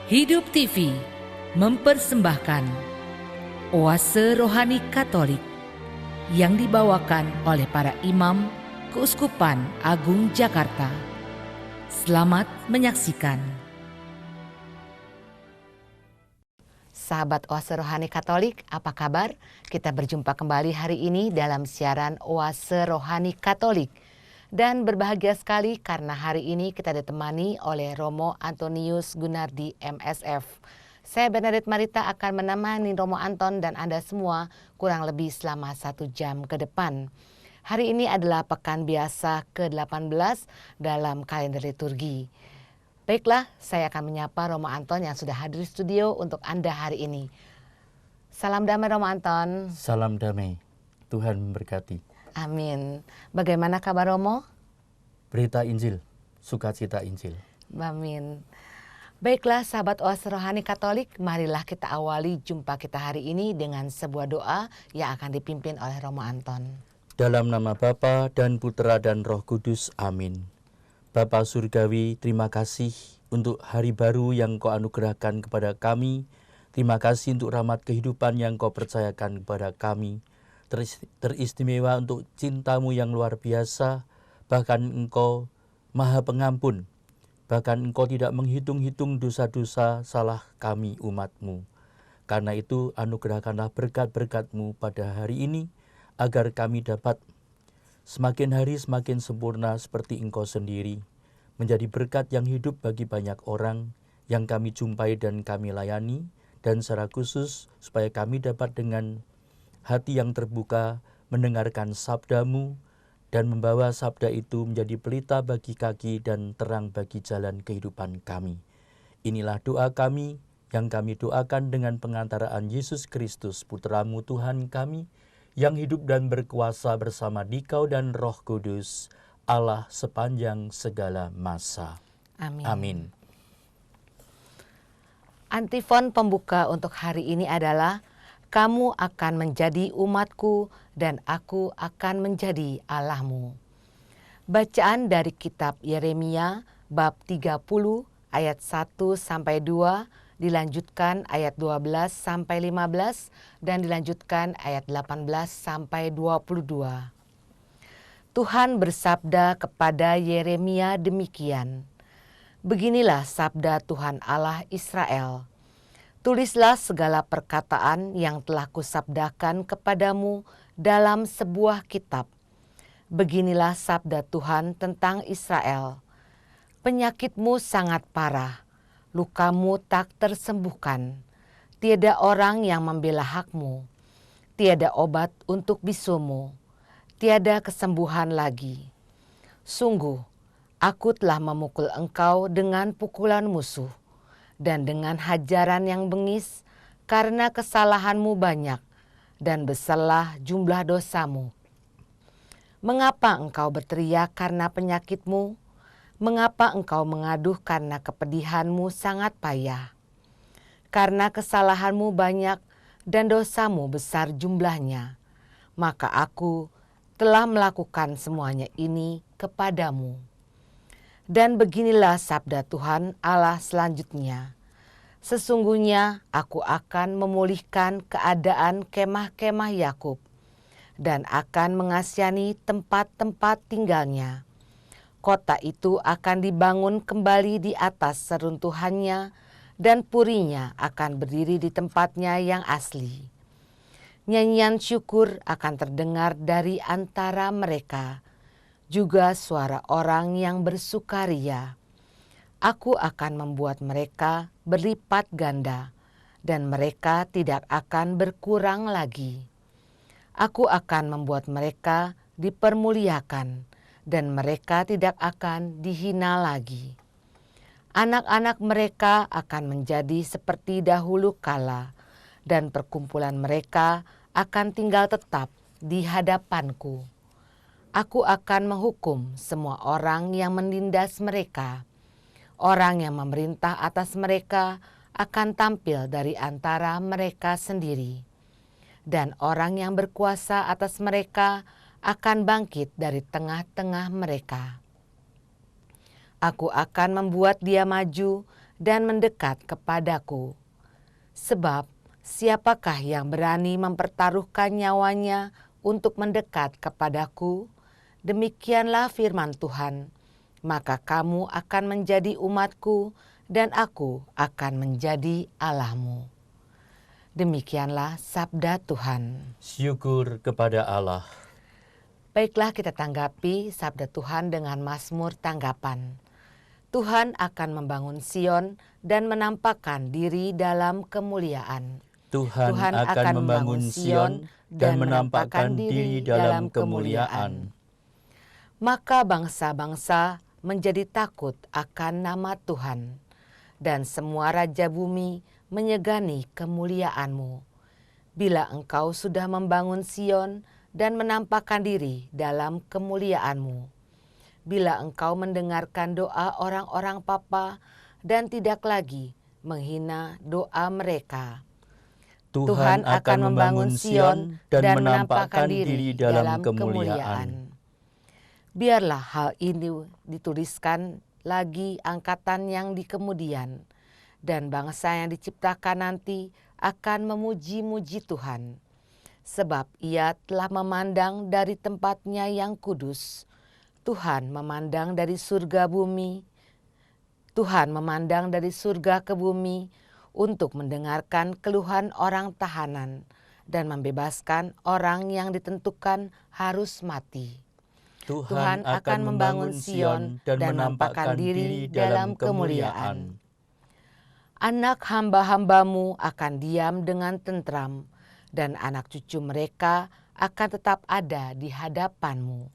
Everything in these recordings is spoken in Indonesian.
Hidup TV mempersembahkan Oase Rohani Katolik yang dibawakan oleh para imam Keuskupan Agung Jakarta. Selamat menyaksikan. Sahabat Oase Rohani Katolik, apa kabar? Kita berjumpa kembali hari ini dalam siaran Oase Rohani Katolik. Dan berbahagia sekali karena hari ini kita ditemani oleh Romo Antonius Gunardi MSF. Saya Bernadette Marita akan menemani Romo Anton dan Anda semua kurang lebih selama 1 jam ke depan. Hari ini adalah pekan biasa ke-18 dalam kalender liturgi. Baiklah, saya akan menyapa Romo Anton yang sudah hadir di studio untuk Anda hari ini. Salam damai Romo Anton. Salam damai, Tuhan memberkati. Amin. Bagaimana kabar Romo? Berita Injil, sukacita Injil. Amin. Baiklah sahabat Oase Rohani Katolik, marilah kita awali jumpa kita hari ini dengan sebuah doa yang akan dipimpin oleh Romo Anton. Dalam nama Bapa dan Putra dan Roh Kudus, amin. Bapa Surgawi, terima kasih untuk hari baru yang Kau anugerahkan kepada kami. Terima kasih untuk rahmat kehidupan yang Kau percayakan kepada kami. Teristimewa untuk cintamu yang luar biasa, bahkan Engkau Maha Pengampun, bahkan Engkau tidak menghitung-hitung dosa-dosa salah kami umat-Mu. Karena itu anugerahkanlah berkat-berkat-Mu pada hari ini, agar kami dapat semakin hari semakin sempurna seperti Engkau sendiri, menjadi berkat yang hidup bagi banyak orang yang kami jumpai dan kami layani, dan secara khusus supaya kami dapat dengan hati yang terbuka mendengarkan sabda-Mu dan membawa sabda itu menjadi pelita bagi kaki dan terang bagi jalan kehidupan kami. Inilah doa kami yang kami doakan dengan pengantaraan Yesus Kristus, Putra-Mu Tuhan kami, yang hidup dan berkuasa bersama Dikau dan Roh Kudus, Allah sepanjang segala masa. Amin. Amin. Antifon pembuka untuk hari ini adalah: kamu akan menjadi umatku dan aku akan menjadi Allahmu. Bacaan dari kitab Yeremia bab 30 ayat 1-2, dilanjutkan ayat 12-15 dan dilanjutkan ayat 18-22. Tuhan bersabda kepada Yeremia demikian: Beginilah sabda Tuhan Allah Israel. Tulislah segala perkataan yang telah kusabdakan kepadamu dalam sebuah kitab. Beginilah sabda Tuhan tentang Israel. Penyakitmu sangat parah, lukamu tak tersembuhkan. Tiada orang yang membela hakmu. Tiada obat untuk bisumu. Tiada kesembuhan lagi. Sungguh, aku telah memukul engkau dengan pukulan musuh dan dengan hajaran yang bengis, karena kesalahanmu banyak dan besarlah jumlah dosamu. Mengapa engkau berteriak karena penyakitmu? Mengapa engkau mengaduh karena kepedihanmu sangat payah? Karena kesalahanmu banyak dan dosamu besar jumlahnya, maka aku telah melakukan semuanya ini kepadamu. Dan beginilah sabda Tuhan Allah selanjutnya. Sesungguhnya aku akan memulihkan keadaan kemah-kemah Yakub dan akan mengasihani tempat-tempat tinggalnya. Kota itu akan dibangun kembali di atas seruntuhannya dan purinya akan berdiri di tempatnya yang asli. Nyanyian syukur akan terdengar dari antara mereka, juga suara orang yang bersukaria. Aku akan membuat mereka berlipat ganda, dan mereka tidak akan berkurang lagi. Aku akan membuat mereka dipermuliakan, dan mereka tidak akan dihina lagi. Anak-anak mereka akan menjadi seperti dahulu kala, dan perkumpulan mereka akan tinggal tetap di hadapanku. Aku akan menghukum semua orang yang menindas mereka. Orang yang memerintah atas mereka akan tampil dari antara mereka sendiri. Dan orang yang berkuasa atas mereka akan bangkit dari tengah-tengah mereka. Aku akan membuat dia maju dan mendekat kepadaku. Sebab siapakah yang berani mempertaruhkan nyawanya untuk mendekat kepadaku? Demikianlah firman Tuhan, maka kamu akan menjadi umatku dan aku akan menjadi Allahmu. Demikianlah sabda Tuhan. Syukur kepada Allah. Baiklah, kita tanggapi sabda Tuhan dengan Mazmur tanggapan. Tuhan akan membangun Sion dan menampakkan diri dalam kemuliaan. Tuhan akan membangun Sion dan menampakkan diri dalam kemuliaan. Maka bangsa-bangsa menjadi takut akan nama Tuhan, dan semua raja bumi menyegani kemuliaan-Mu. Bila Engkau sudah membangun Sion dan menampakkan diri dalam kemuliaan-Mu. Bila Engkau mendengarkan doa orang-orang papa dan tidak lagi menghina doa mereka. Tuhan akan membangun Sion dan menampakkan diri dalam kemuliaan. Biarlah hal ini dituliskan lagi angkatan yang di kemudian, dan bangsa yang diciptakan nanti akan memuji-muji Tuhan. Sebab Ia telah memandang dari tempatnya yang kudus. Tuhan memandang dari surga bumi. Tuhan memandang dari surga ke bumi untuk mendengarkan keluhan orang tahanan dan membebaskan orang yang ditentukan harus mati. Tuhan akan membangun Sion dan menampakkan diri dalam kemuliaan. Anak hamba-hambamu akan diam dengan tentram, dan anak cucu mereka akan tetap ada di hadapanmu.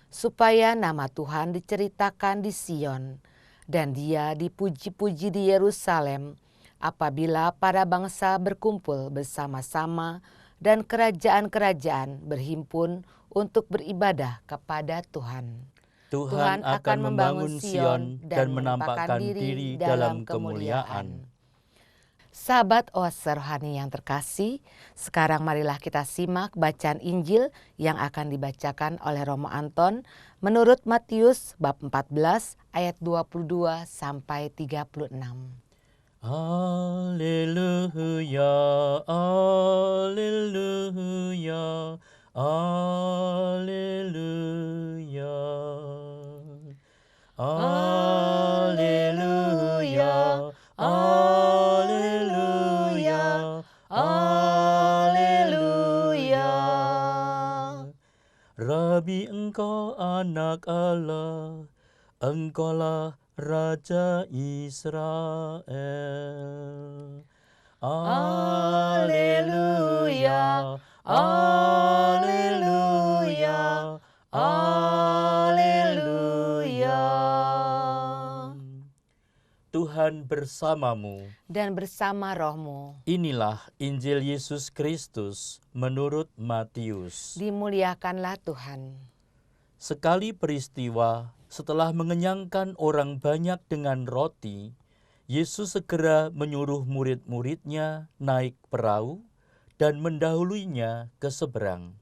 Supaya nama Tuhan diceritakan di Sion, dan Dia dipuji-puji di Yerusalem, apabila para bangsa berkumpul bersama-sama dan kerajaan-kerajaan berhimpun untuk beribadah kepada Tuhan. Tuhan akan membangun Sion dan menampakkan diri dalam kemuliaan. Sahabat Oase Rohani yang terkasih, sekarang marilah kita simak bacaan Injil yang akan dibacakan oleh Romo Anton menurut Matius bab 14 ayat 22 sampai 36. Haleluya, haleluya, haleluya. Haleluya, haleluya, haleluya. Rabi, Engkau anak Allah, Engkaulah Raja Israel. Haleluya, haleluya, haleluya. Tuhan bersamamu Dan bersama rohmu. Inilah Injil Yesus Kristus menurut Matius. Dimuliakanlah Tuhan. Sekali peristiwa, setelah mengenyangkan orang banyak dengan roti, Yesus segera menyuruh murid-muridnya naik perahu dan mendahuluinya ke seberang.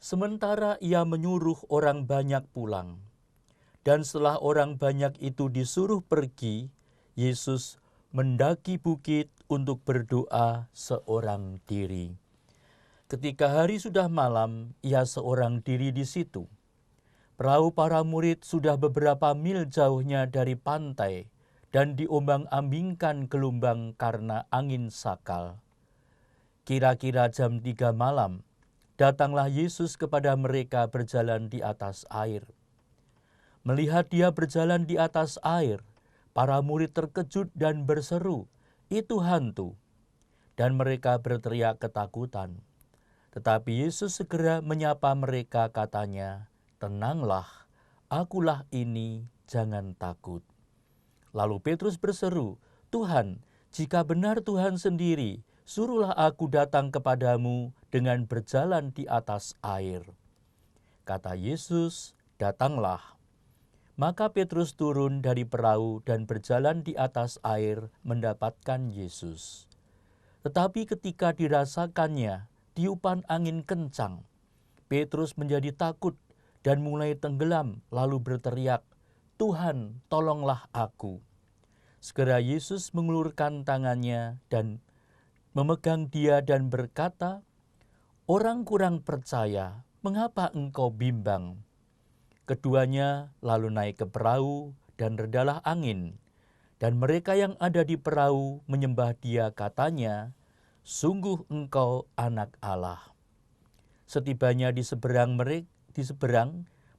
Sementara Ia menyuruh orang banyak pulang. Dan setelah orang banyak itu disuruh pergi, Yesus mendaki bukit untuk berdoa seorang diri. Ketika hari sudah malam, Ia seorang diri di situ. Perahu para murid sudah beberapa mil jauhnya dari pantai dan diombang-ambingkan gelombang karena angin sakal. Kira-kira jam 3 malam, datanglah Yesus kepada mereka berjalan di atas air. Melihat Dia berjalan di atas air, para murid terkejut dan berseru, "Itu hantu!" Dan mereka berteriak ketakutan. Tetapi Yesus segera menyapa mereka, katanya, "Tenanglah, akulah ini, jangan takut." Lalu Petrus berseru, "Tuhan, jika benar Tuhan sendiri, suruhlah aku datang kepadamu dengan berjalan di atas air." Kata Yesus, "Datanglah." Maka Petrus turun dari perahu dan berjalan di atas air mendapatkan Yesus. Tetapi ketika dirasakannya tiupan angin kencang, Petrus menjadi takut dan mulai tenggelam lalu berteriak, "Tuhan, tolonglah aku." Segera Yesus mengulurkan tangannya dan memegang dia dan berkata, "Orang kurang percaya, mengapa engkau bimbang?" Keduanya lalu naik ke perahu dan redalah angin. Dan mereka yang ada di perahu menyembah dia, katanya, "Sungguh engkau anak Allah." Setibanya di seberang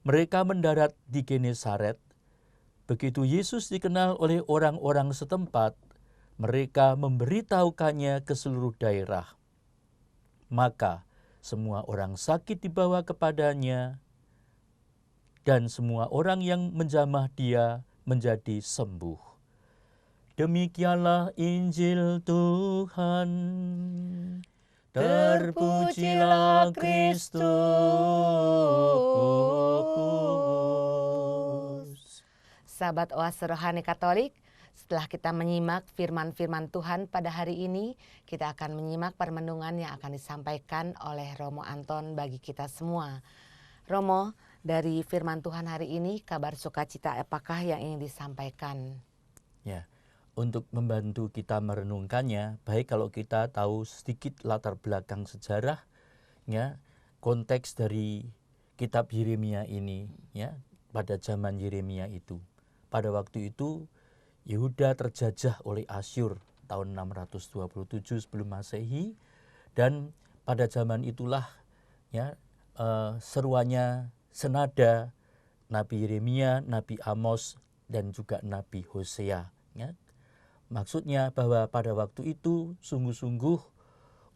mereka mendarat di Genesaret. Begitu Yesus dikenal oleh orang-orang setempat, mereka memberitahukannya ke seluruh daerah. Maka semua orang sakit dibawa kepadanya, dan semua orang yang menjamah dia menjadi sembuh. Demikianlah Injil Tuhan. Terpujilah Kristus. Sahabat Oase Rohani Katolik, setelah kita menyimak firman-firman Tuhan pada hari ini, kita akan menyimak permenungan yang akan disampaikan oleh Romo Anton bagi kita semua. Romo, dari firman Tuhan hari ini, kabar sukacita apakah yang ingin disampaikan? Ya, untuk membantu kita merenungkannya, baik kalau kita tahu sedikit latar belakang sejarah, ya, konteks dari kitab Yeremia ini, ya, pada zaman Yeremia itu. Pada waktu itu Yehuda terjajah oleh Asyur tahun 627 sebelum Masehi, dan pada zaman itulah, ya, seruannya senada Nabi Yeremia, Nabi Amos, dan juga Nabi Hosea. Ya. Maksudnya bahwa pada waktu itu sungguh-sungguh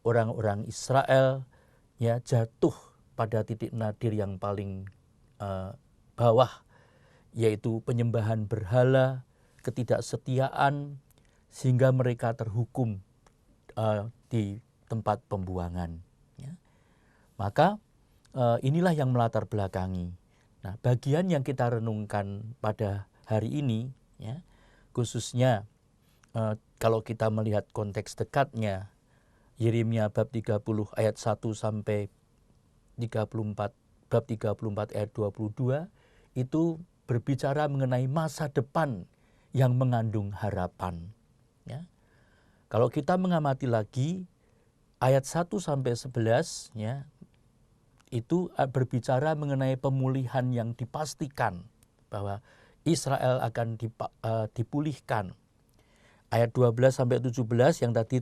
orang-orang Israel, ya, jatuh pada titik nadir yang paling bawah, yaitu penyembahan berhala, ketidaksetiaan, sehingga mereka terhukum di tempat pembuangan. Ya. Maka inilah yang melatar belakangi. Nah, bagian yang kita renungkan pada hari ini, ya, khususnya kalau kita melihat konteks dekatnya, Yeremia bab 30 ayat 1 sampai 34, bab 34 ayat 22, itu berbicara mengenai masa depan yang mengandung harapan. Ya. Kalau kita mengamati lagi ayat 1 sampai 11, ya, itu berbicara mengenai pemulihan yang dipastikan bahwa Israel akan dipulihkan. Ayat 12 sampai 17 yang tadi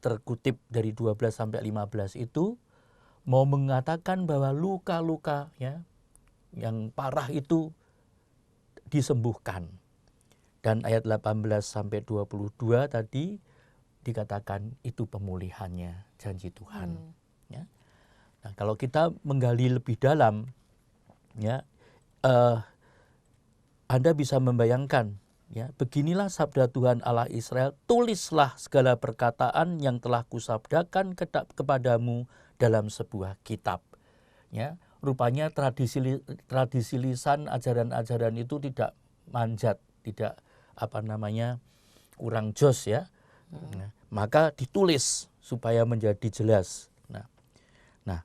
terkutip dari 12 sampai 15 itu mau mengatakan bahwa luka-luka, ya, yang parah itu disembuhkan. Dan ayat 18 sampai 22 tadi dikatakan itu pemulihannya, janji Tuhan. Ya. Nah, kalau kita menggali lebih dalam, ya, Anda bisa membayangkan, ya, beginilah sabda Tuhan Allah Israel, "Tulislah segala perkataan yang telah kusabdakan kepadamu dalam sebuah kitab." Ya, rupanya tradisi lisan, ajaran-ajaran itu tidak manjat, tidak kurang jos, ya. Nah, maka ditulis supaya menjadi jelas. Nah,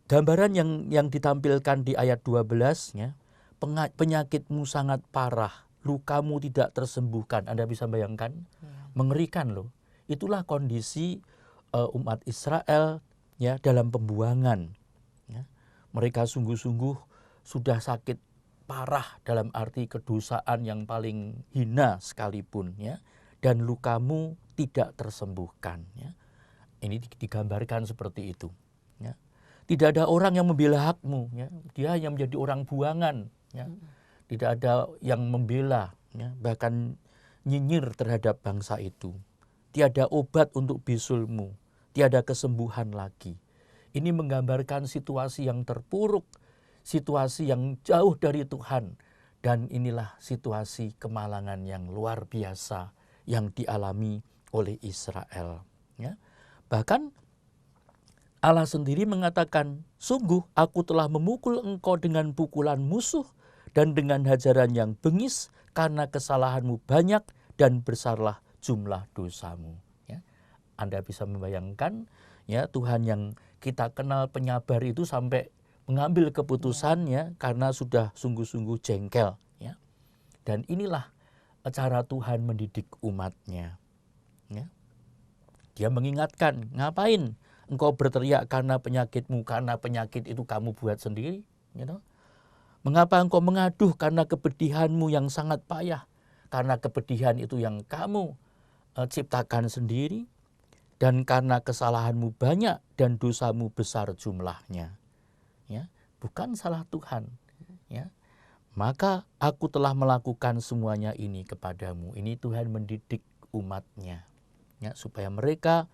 gambaran yang ditampilkan di ayat 12, ya, penyakitmu sangat parah, lukamu tidak tersembuhkan. Anda bisa bayangkan? Mengerikan loh. Itulah kondisi umat Israel, ya, dalam pembuangan. Ya. Mereka sungguh-sungguh sudah sakit parah dalam arti kedosaan yang paling hina sekalipun, ya, dan lukamu tidak tersembuhkan. Ya. Ini digambarkan seperti itu. Ya. Tidak ada orang yang membela hakmu, ya. Dia hanya menjadi orang buangan. Ya. Tidak ada yang membela, ya, bahkan nyinyir terhadap bangsa itu. Tiada obat untuk bisulmu, tiada kesembuhan lagi. Ini menggambarkan situasi yang terpuruk, situasi yang jauh dari Tuhan. Dan inilah situasi kemalangan yang luar biasa yang dialami oleh Israel. Ya. Bahkan Allah sendiri mengatakan, "Sungguh aku telah memukul engkau dengan pukulan musuh dan dengan hajaran yang bengis karena kesalahanmu banyak dan besarlah jumlah dosamu." Ya. Anda bisa membayangkan, ya, Tuhan yang kita kenal penyabar itu sampai mengambil keputusan, ya, karena sudah sungguh-sungguh jengkel. Ya. Dan inilah cara Tuhan mendidik umatnya. Ya. Dia mengingatkan, ngapain engkau berteriak karena penyakitmu, karena penyakit itu kamu buat sendiri. Mengapa engkau mengaduh karena kepedihanmu yang sangat payah, karena kepedihan itu yang kamu ciptakan sendiri, dan karena kesalahanmu banyak dan dosamu besar jumlahnya. Ya, bukan salah Tuhan. Ya. Maka aku telah melakukan semuanya ini kepadamu. Ini Tuhan mendidik umatnya, ya, supaya mereka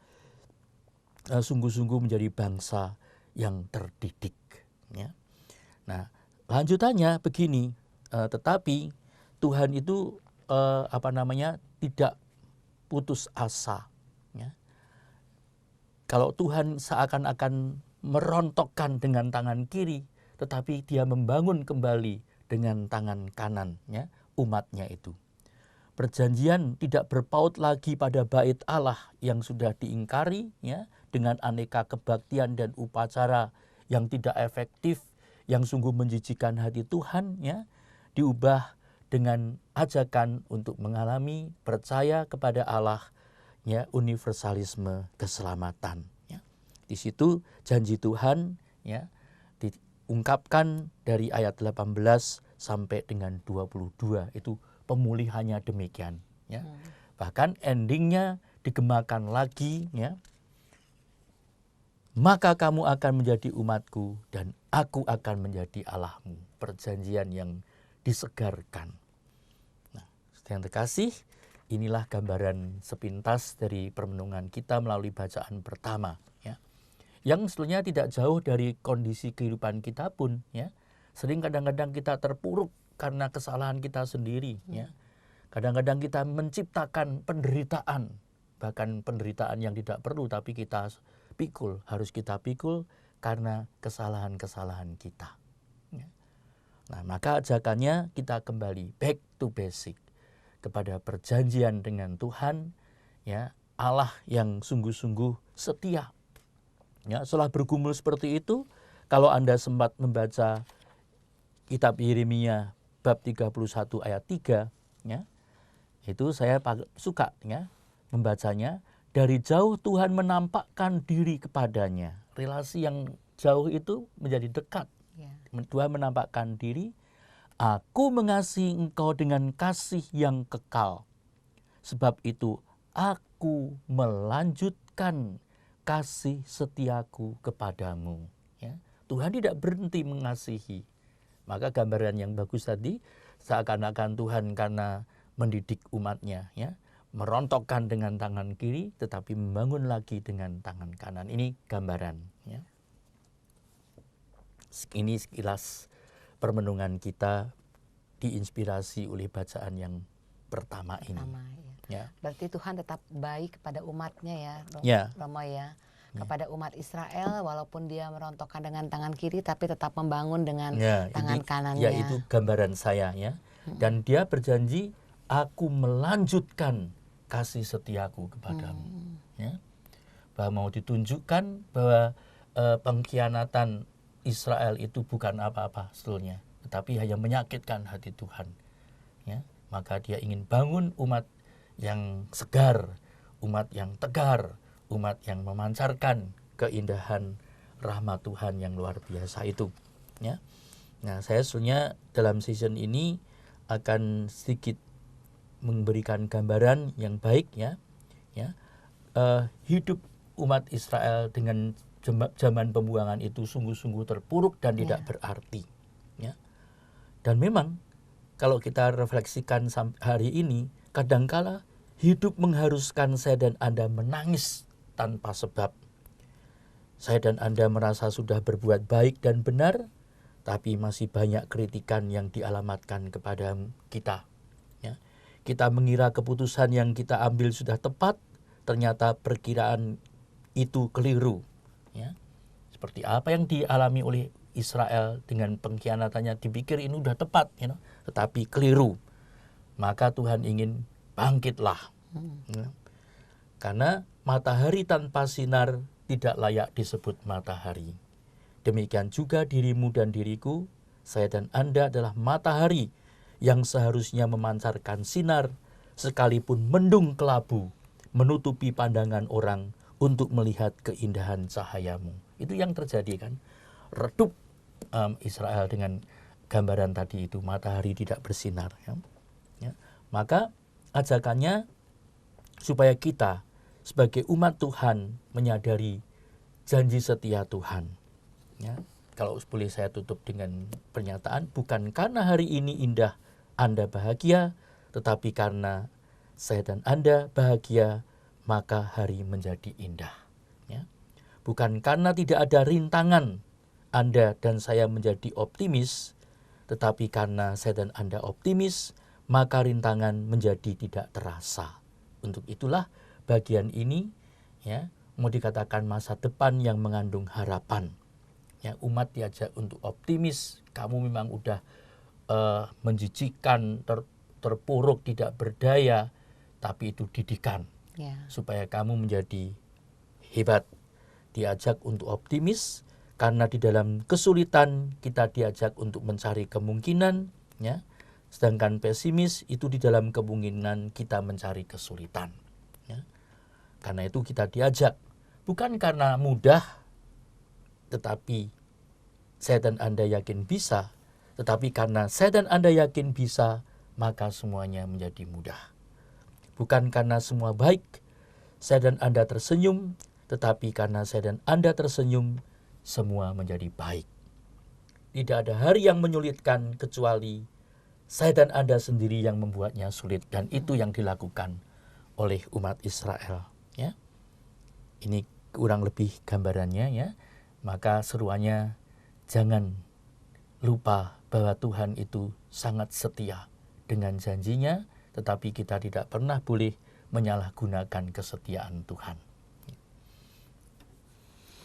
sungguh-sungguh menjadi bangsa yang terdidik. Ya. Nah, lanjutannya begini, tetapi Tuhan itu tidak putus asa. Ya. Kalau Tuhan seakan-akan merontokkan dengan tangan kiri, tetapi dia membangun kembali dengan tangan kanan, ya, umatnya itu. Perjanjian tidak berpaut lagi pada bait Allah yang sudah diingkari, ya, dengan aneka kebaktian dan upacara yang tidak efektif, yang sungguh menjijikkan hati Tuhan, ya, diubah dengan ajakan untuk mengalami percaya kepada Allah, ya, universalisme keselamatan. Ya. Di situ janji Tuhan, ya, diungkapkan dari ayat 18 sampai dengan 22, itu pemulihannya demikian. Ya. Bahkan endingnya digemakan lagi, ya. Maka kamu akan menjadi umatku dan aku akan menjadi Allahmu. Perjanjian yang disegarkan. Nah, yang terkasih, inilah gambaran sepintas dari permenungan kita melalui bacaan pertama, ya. Yang sebetulnya tidak jauh dari kondisi kehidupan kita pun, ya. Sering kadang-kadang kita terpuruk karena kesalahan kita sendiri, ya. Kadang-kadang kita menciptakan penderitaan, bahkan penderitaan yang tidak perlu, tapi kita pikul, harus kita pikul karena kesalahan-kesalahan kita. Ya. Nah, maka ajakannya kita kembali back to basic, kepada perjanjian dengan Tuhan, ya, Allah yang sungguh-sungguh setia. Ya, setelah bergumul seperti itu, kalau Anda sempat membaca kitab Yeremia bab 31 ayat 3, ya, itu saya suka, ya, membacanya. Dari jauh Tuhan menampakkan diri kepadanya. Relasi yang jauh itu menjadi dekat. Ya. Tuhan menampakkan diri, aku mengasihi engkau dengan kasih yang kekal. Sebab itu aku melanjutkan kasih setiaku kepadamu. Ya. Tuhan tidak berhenti mengasihi. Maka gambaran yang bagus tadi, seakan-akan Tuhan karena mendidik umatnya, ya, merontokkan dengan tangan kiri, tetapi membangun lagi dengan tangan kanan. Ini gambaran. Ya. Ini sekilas permenungan kita diinspirasi oleh bacaan yang pertama ini. Ya. Berarti Tuhan tetap baik kepada umatnya, ya, Romo, ya. Kepada umat Israel, walaupun dia merontokkan dengan tangan kiri, tapi tetap membangun dengan tangan kanannya. Ya, itu gambaran saya, ya. Dan dia berjanji, aku melanjutkan kasih setiaku kepadamu. Ya. Bahwa mau ditunjukkan bahwa pengkhianatan Israel itu bukan apa-apa sebetulnya, tetapi hanya menyakitkan hati Tuhan. Ya. Maka dia ingin bangun umat yang segar, umat yang tegar, umat yang memancarkan keindahan rahmat Tuhan yang luar biasa itu. Ya. Nah, saya sebenarnya dalam season ini akan sedikit memberikan gambaran yang baik, ya, hidup umat Israel dengan zaman pembuangan itu sungguh-sungguh terpuruk dan tidak berarti, ya. Dan memang kalau kita refleksikan hari ini, kadangkala hidup mengharuskan saya dan Anda menangis tanpa sebab. Saya dan Anda merasa sudah berbuat baik dan benar, tapi masih banyak kritikan yang dialamatkan kepada kita. Ya. Kita mengira keputusan yang kita ambil sudah tepat, ternyata perkiraan itu keliru. Ya. Seperti apa yang dialami oleh Israel dengan pengkhianatannya, dipikir ini sudah tepat, tetapi keliru. Maka Tuhan ingin bangkitlah. Ya. Karena matahari tanpa sinar tidak layak disebut matahari. Demikian juga dirimu dan diriku, saya dan Anda adalah matahari yang seharusnya memancarkan sinar, sekalipun mendung kelabu, menutupi pandangan orang untuk melihat keindahan cahayamu. Itu yang terjadi kan. Redup Israel dengan gambaran tadi itu, matahari tidak bersinar. Ya. Maka ajakannya supaya kita sebagai umat Tuhan menyadari janji setia Tuhan. Ya. Kalau boleh saya tutup dengan pernyataan, bukan karena hari ini indah Anda bahagia, tetapi karena saya dan Anda bahagia, maka hari menjadi indah. Ya. Bukan karena tidak ada rintangan Anda dan saya menjadi optimis, tetapi karena saya dan Anda optimis, maka rintangan menjadi tidak terasa. Untuk itulah bagian ini ya mau dikatakan masa depan yang mengandung harapan. Ya, umat diajak untuk optimis. Kamu memang udah menjijikan, terpuruk, tidak berdaya, tapi itu didikan supaya kamu menjadi hebat. Diajak untuk optimis karena di dalam kesulitan kita diajak untuk mencari kemungkinan, ya. Sedangkan pesimis itu di dalam kemungkinan kita mencari kesulitan. Ya. Karena itu kita diajak bukan karena mudah, tetapi saya dan Anda yakin bisa. Tetapi karena saya dan Anda yakin bisa, maka semuanya menjadi mudah. Bukan karena semua baik, saya dan Anda tersenyum, tetapi karena saya dan Anda tersenyum, semua menjadi baik. Tidak ada hari yang menyulitkan kecuali saya dan Anda sendiri yang membuatnya sulit. Dan itu yang dilakukan oleh umat Israel. Ya. Ini kurang lebih gambarannya ya. Maka seruannya, jangan lupa bahwa Tuhan itu sangat setia dengan janjinya, tetapi kita tidak pernah boleh menyalahgunakan kesetiaan Tuhan.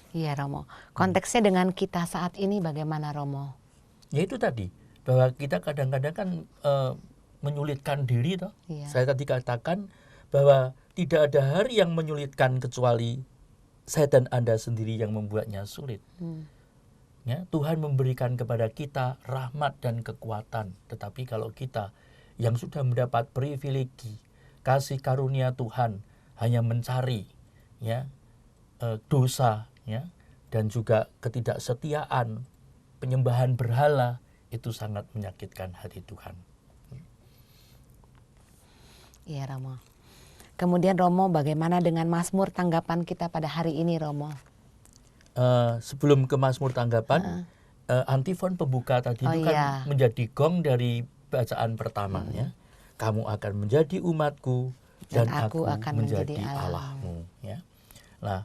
Iya Romo, konteksnya dengan kita saat ini bagaimana Romo? Ya itu tadi, bahwa kita kadang-kadang kan menyulitkan diri toh. Iya. Saya tadi katakan bahwa tidak ada hari yang menyulitkan kecuali saya dan Anda sendiri yang membuatnya sulit. Ya, Tuhan memberikan kepada kita rahmat dan kekuatan. Tetapi kalau kita yang sudah mendapat privilegi, kasih karunia Tuhan, hanya mencari ya dosa ya, dan juga ketidaksetiaan, penyembahan berhala, itu sangat menyakitkan hati Tuhan. Iya Romo. Kemudian Romo, bagaimana dengan Mazmur, tanggapan kita pada hari ini Romo? Sebelum ke Mazmur tanggapan, antifon pembuka tadi itu kan menjadi gong dari bacaan pertama ya. Kamu akan menjadi umatku dan aku akan menjadi Allahmu. Ya. Nah,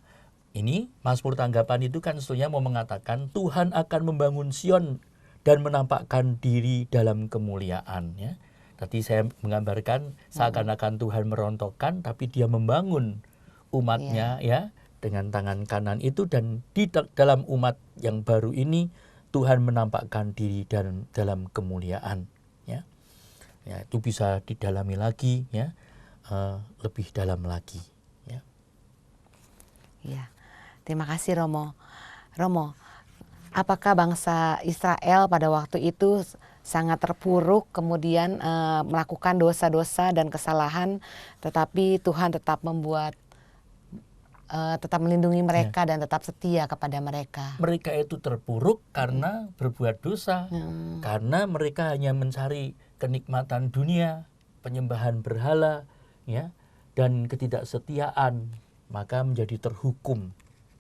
ini Mazmur tanggapan itu kan sebetulnya mau mengatakan Tuhan akan membangun Sion dan menampakkan diri dalam kemuliaan. Ya. Tadi saya menggambarkan seakan-akan Tuhan merontokkan, tapi Dia membangun umatnya ya dengan tangan kanan itu, dan di dalam umat yang baru ini Tuhan menampakkan diri dalam kemuliaan. Ya. Ya, itu bisa didalami lagi ya, lebih dalam lagi. Ya. Ya. Terima kasih Romo. Romo, apakah bangsa Israel pada waktu itu sangat terpuruk, kemudian melakukan dosa-dosa dan kesalahan, tetapi Tuhan tetap tetap melindungi mereka dan tetap setia kepada mereka? Mereka itu terpuruk karena berbuat dosa, karena mereka hanya mencari kenikmatan dunia, penyembahan berhala, ya, dan ketidaksetiaan, maka menjadi terhukum.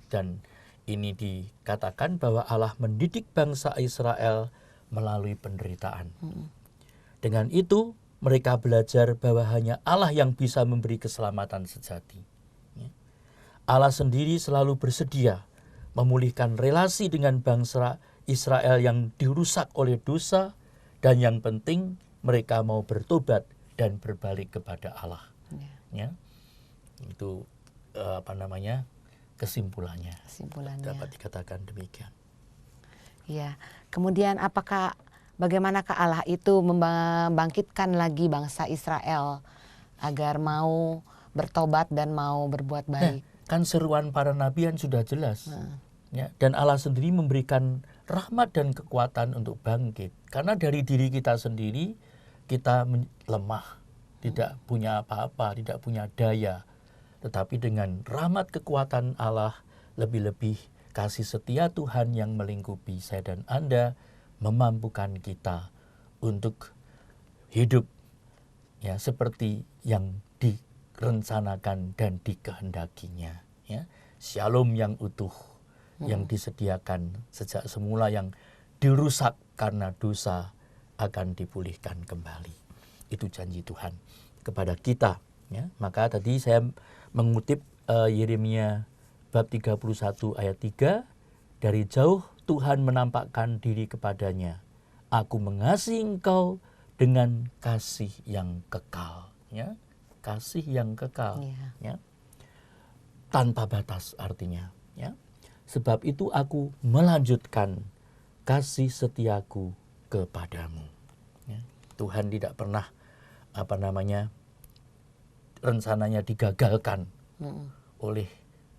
Dan ini dikatakan bahwa Allah mendidik bangsa Israel melalui penderitaan. Dengan itu mereka belajar bahwa hanya Allah yang bisa memberi keselamatan sejati. Allah sendiri selalu bersedia memulihkan relasi dengan bangsa Israel yang dirusak oleh dosa, dan yang penting mereka mau bertobat dan berbalik kepada Allah. Ya. Itu kesimpulannya. Dapat dikatakan demikian. Ya. Kemudian bagaimanakah Allah itu membangkitkan lagi bangsa Israel agar mau bertobat dan mau berbuat baik? Kan seruan para nabi yang sudah jelas. Ya, dan Allah sendiri memberikan rahmat dan kekuatan untuk bangkit. Karena dari diri kita sendiri kita lemah, tidak punya apa-apa, tidak punya daya. Tetapi dengan rahmat kekuatan Allah, lebih-lebih kasih setia Tuhan yang melingkupi saya dan Anda, memampukan kita untuk hidup ya seperti yang direncanakan dan dikehendakinya. Ya. Shalom yang utuh, yang disediakan sejak semula, yang dirusak karena dosa, akan dipulihkan kembali. Itu janji Tuhan kepada kita. Ya. Maka tadi saya mengutip Yeremia bab 31 ayat 3, dari jauh Tuhan menampakkan diri kepadanya. Aku mengasihi engkau dengan kasih yang kekal. Ya. Kasih yang kekal. Ya. Tanpa batas artinya. Ya. Sebab itu aku melanjutkan kasih setiaku kepadamu. Ya. Tuhan tidak pernah rencananya digagalkan oleh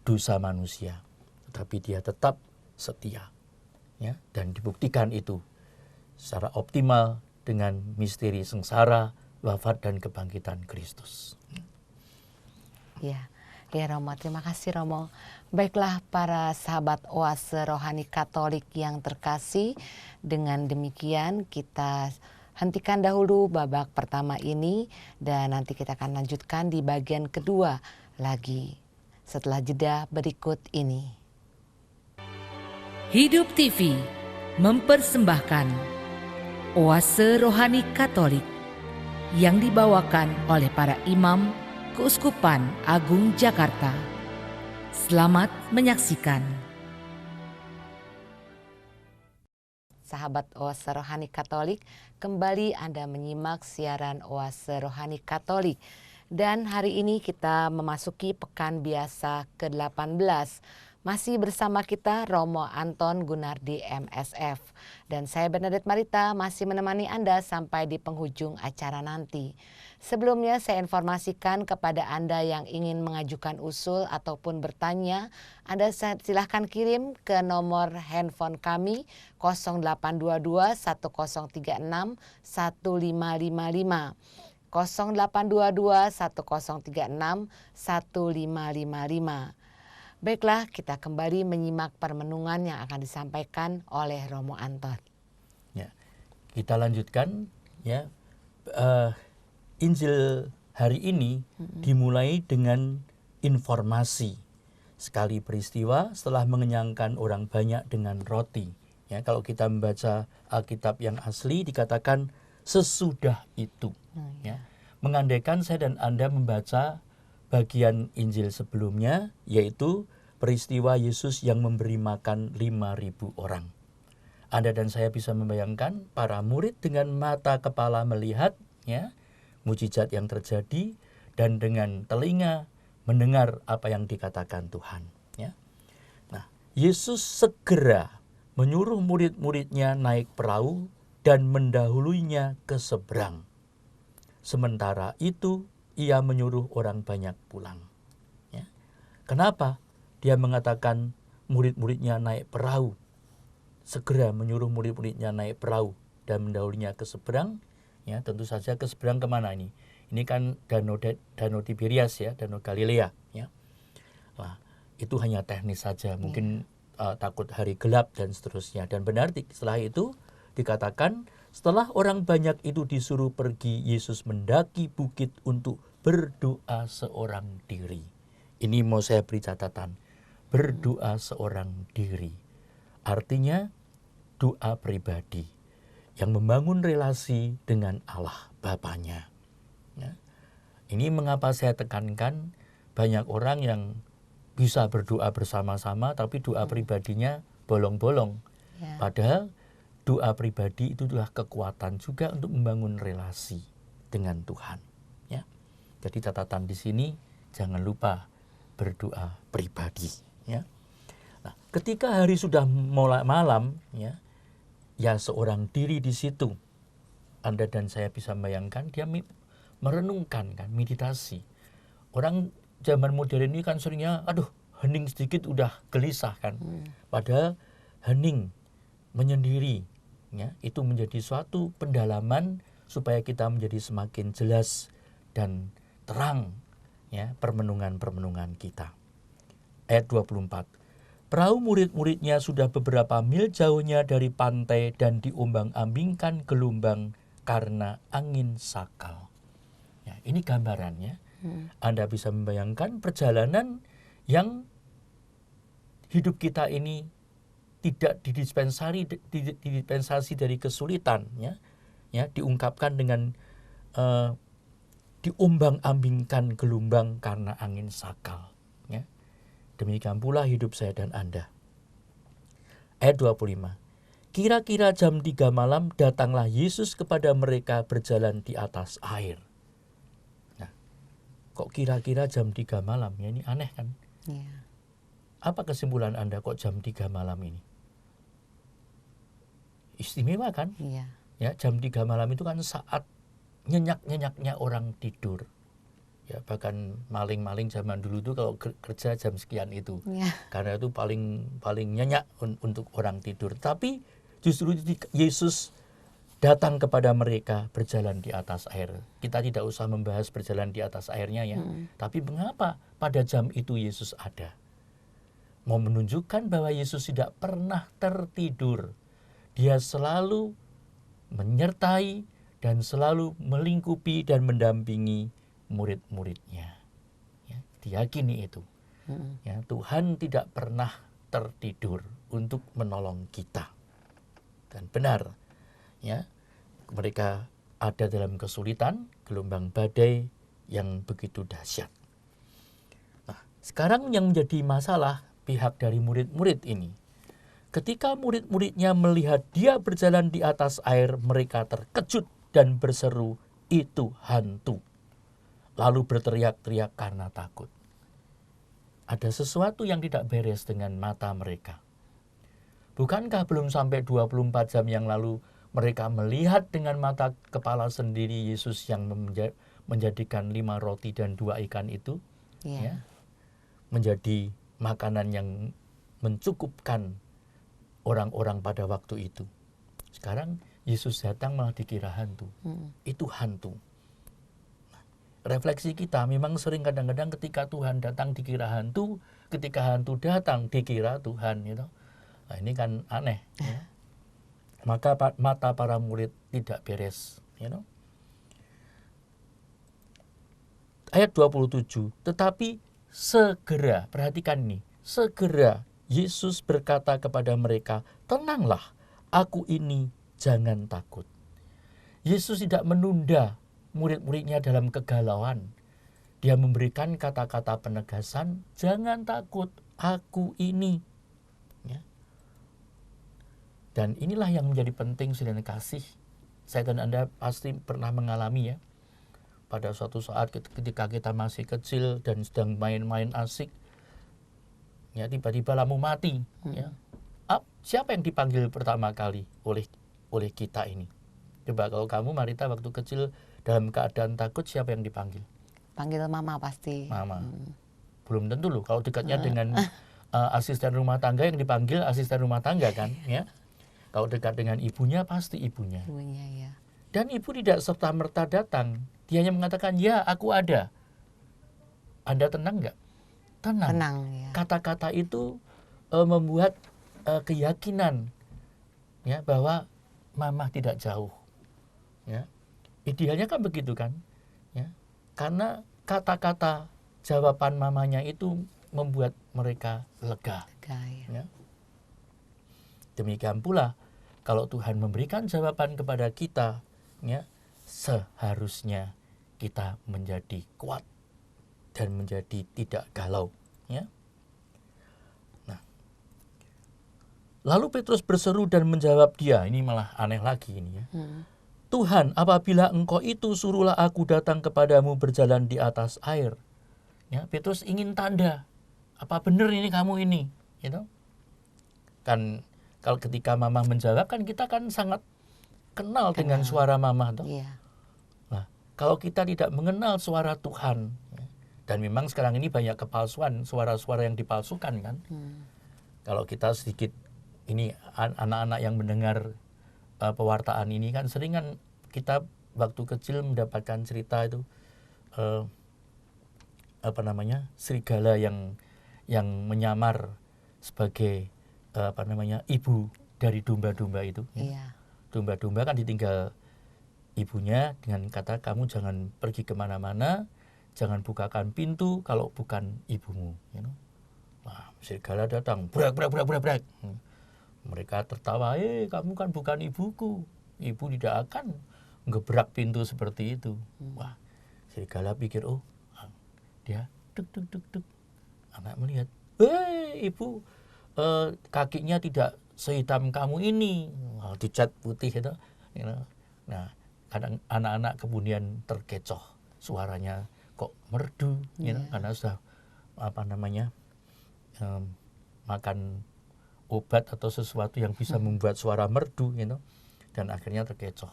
dosa manusia, tetapi dia tetap setia, ya, dan dibuktikan itu secara optimal dengan misteri sengsara, wafat dan kebangkitan Kristus. Ya, Romo, terima kasih Romo. Baiklah para sahabat Oase Rohani Katolik yang terkasih, dengan demikian kita hentikan dahulu babak pertama ini dan nanti kita akan lanjutkan di bagian kedua lagi setelah jeda berikut ini. Hidup TV mempersembahkan Oase Rohani Katolik yang dibawakan oleh para imam Keuskupan Agung Jakarta. Selamat menyaksikan. Sahabat Oase Rohani Katolik, kembali Anda menyimak siaran Oase Rohani Katolik. Dan hari ini kita memasuki pekan biasa ke-18. Masih bersama kita Romo Anton Gunardi MSF. Dan saya Bernadette Marita masih menemani Anda sampai di penghujung acara nanti. Sebelumnya saya informasikan kepada Anda yang ingin mengajukan usul ataupun bertanya, Anda silahkan kirim ke nomor handphone kami 0822 1036 1555. 0822 1036 1555. Baiklah, kita kembali menyimak permenungan yang akan disampaikan oleh Romo Anton. Ya, kita lanjutkan ya. Injil hari ini dimulai dengan informasi. Sekali peristiwa setelah mengenyangkan orang banyak dengan roti. Ya, kalau kita membaca Alkitab yang asli dikatakan sesudah itu. Ya. Mengandaikan saya dan Anda membaca bagian Injil sebelumnya, yaitu peristiwa Yesus yang memberi makan 5.000 orang. Anda dan saya bisa membayangkan para murid dengan mata kepala melihat ya, mujizat yang terjadi dan dengan telinga mendengar apa yang dikatakan Tuhan. Ya. Nah, Yesus segera menyuruh murid-muridnya naik perahu dan mendahuluinya ke seberang. Sementara itu, ia menyuruh orang banyak pulang. Ya. Kenapa dia mengatakan murid-muridnya naik perahu? Segera menyuruh murid-muridnya naik perahu dan mendahulunya ke seberang. Ya, tentu saja ke seberang kemana ini? Ini kan danau Tiberias ya, danau Galilea. Ya. Nah, itu hanya teknis saja, mungkin takut hari gelap dan seterusnya. Dan benar setelah itu dikatakan setelah orang banyak itu disuruh pergi, Yesus mendaki bukit untuk berdoa seorang diri. Ini mau saya beri catatan, berdoa seorang diri. Artinya doa pribadi yang membangun relasi dengan Allah Bapanya. Ya. Ini mengapa saya tekankan banyak orang yang bisa berdoa bersama-sama tapi doa pribadinya bolong-bolong. Ya. Padahal doa pribadi itu adalah kekuatan juga untuk membangun relasi dengan Tuhan. Ya. Jadi catatan di sini jangan lupa berdoa pribadi. Ya. Nah, ketika hari sudah mulai malam, ya seorang diri di situ. Anda dan saya bisa membayangkan dia merenungkan kan, meditasi. Orang zaman modern ini kan seringnya, hening sedikit udah gelisah kan. Padahal hening, menyendiri, ya, itu menjadi suatu pendalaman supaya kita menjadi semakin jelas dan terang ya permenungan-permenungan kita. Ayat 24. Perahu murid-muridnya sudah beberapa mil jauhnya dari pantai dan diombang-ambingkan gelombang karena angin sakal. Ya, ini gambarannya. Anda bisa membayangkan perjalanan yang hidup kita ini tidak didispensasi dari kesulitan, ya diungkapkan dengan diombang-ambingkan gelombang karena angin sakal. Ya. Demikian pula hidup saya dan Anda. Ayat 25. Kira-kira jam 3 malam datanglah Yesus kepada mereka berjalan di atas air. Nah, kok kira-kira jam 3 malam? Ya, ini aneh kan? Ya. Apa kesimpulan Anda kok jam 3 malam ini? Istimewa kan? Iya. Ya, jam 3 malam itu kan saat nyenyak-nyenyaknya orang tidur. Ya, bahkan maling-maling zaman dulu itu kalau kerja jam sekian itu. Ya. Karena itu paling nyenyak untuk orang tidur. Tapi justru Yesus datang kepada mereka berjalan di atas air. Kita tidak usah membahas berjalan di atas airnya ya. Tapi mengapa pada jam itu Yesus ada? Mau menunjukkan bahwa Yesus tidak pernah tertidur. Dia selalu menyertai dan selalu melingkupi dan mendampingi murid-muridnya. Ya, diyakini itu. Ya, Tuhan tidak pernah tertidur untuk menolong kita. Dan benar, ya, mereka ada dalam kesulitan, gelombang badai yang begitu dahsyat. Nah, sekarang yang menjadi masalah pihak dari murid-murid ini. Ketika murid-muridnya melihat dia berjalan di atas air, mereka terkejut dan berseru, "Itu hantu." Lalu berteriak-teriak karena takut. Ada sesuatu yang tidak beres dengan mata mereka. Bukankah belum sampai 24 jam yang lalu mereka melihat dengan mata kepala sendiri Yesus yang menjadikan 5 roti dan 2 ikan itu ya, menjadi makanan yang mencukupkan orang-orang pada waktu itu. Sekarang Yesus datang malah dikira hantu. Itu hantu. Refleksi kita memang sering kadang-kadang ketika Tuhan datang dikira hantu, ketika hantu datang dikira Tuhan, gitu. Nah, ini kan aneh. Ya. Maka mata para murid tidak beres. Ayat 27, tetapi segera, perhatikan ini, segera Yesus berkata kepada mereka, "Tenanglah, aku ini, jangan takut." Yesus tidak menunda murid-muridnya dalam kegalauan. Dia memberikan kata-kata penegasan, "Jangan takut, aku ini." Ya. Dan inilah yang menjadi penting, saudara kasih. Saya dan Anda pasti pernah mengalami ya. Pada suatu saat ketika kita masih kecil dan sedang main-main asik, ya tiba-tiba lampu mati. Ya. Siapa yang dipanggil pertama kali oleh kita ini? Coba kalau kamu Marita waktu kecil dalam keadaan takut, siapa yang dipanggil? Panggil mama pasti. Mama. Belum tentu loh. Kalau dekatnya dengan asisten rumah tangga, yang dipanggil asisten rumah tangga kan, ya. Kalau dekat dengan ibunya pasti ibunya. Ibunya ya. Dan ibu tidak serta-merta datang. Dia hanya mengatakan, "Ya, aku ada." Anda tenang nggak? Tenang. Tenang ya. Kata-kata itu membuat keyakinan ya bahwa mama tidak jauh. Ya. Idealnya kan begitu kan? Ya. Karena kata-kata jawaban mamanya itu membuat mereka lega. Ya. Demikian pula kalau Tuhan memberikan jawaban kepada kita, ya, seharusnya kita menjadi kuat dan menjadi tidak galau. Ya. Nah, lalu Petrus berseru dan menjawab dia, ini malah aneh lagi ini ya. "Tuhan, apabila Engkau itu, suruhlah aku datang kepadamu berjalan di atas air." Ya, Petrus ingin tanda. Apa benar ini kamu ini? Gitu. Kan kalau ketika mama menjawab kan kita kan sangat kenal dengan suara mama toh. Iya. Nah, kalau kita tidak mengenal suara Tuhan, ya, dan memang sekarang ini banyak kepalsuan, suara-suara yang dipalsukan kan. Kalau kita sedikit ini anak-anak yang mendengar pewartaan ini kan sering kan kita waktu kecil mendapatkan cerita itu serigala yang menyamar sebagai ibu dari domba-domba itu. Iya. Domba-domba kan ditinggal ibunya dengan kata, kamu jangan pergi kemana-mana, jangan bukakan pintu kalau bukan ibumu. Wah, serigala datang, brak. Mereka tertawa, kamu kan bukan ibuku, ibu tidak akan ngebrak pintu seperti itu. Wah, serigala pikir, dia duk. Anak melihat, ibu, kakinya tidak sehitam kamu ini, dicat putih itu. Nah, kadang anak-anak kemudian terkecoh, suaranya kok merdu, karena sudah makan obat atau sesuatu yang bisa membuat suara merdu, dan akhirnya terkecoh.